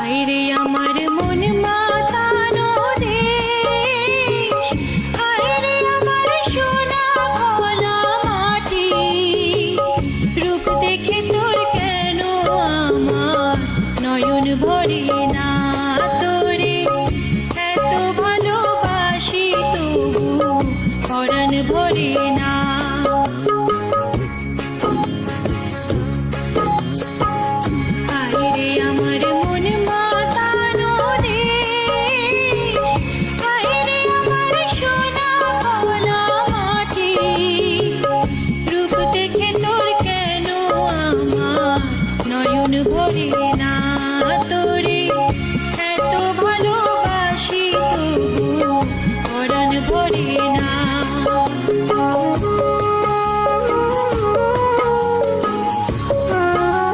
হায়রে আমার মন মাতানো দেশ, হায়রে আমার সোনা ভোলা মাটি, রূপ দেখে তোর কেন আমার নয়ন ভরে না, তোরে এত ভালোবাসি তবু পরাণ ভরে না। হায়রে আমার মন মাতানো দেশ, হায়রে আমার সোনা ভোলা মাটি, রূপ দেখে তোর কেন আমার নয়ন ভরে না।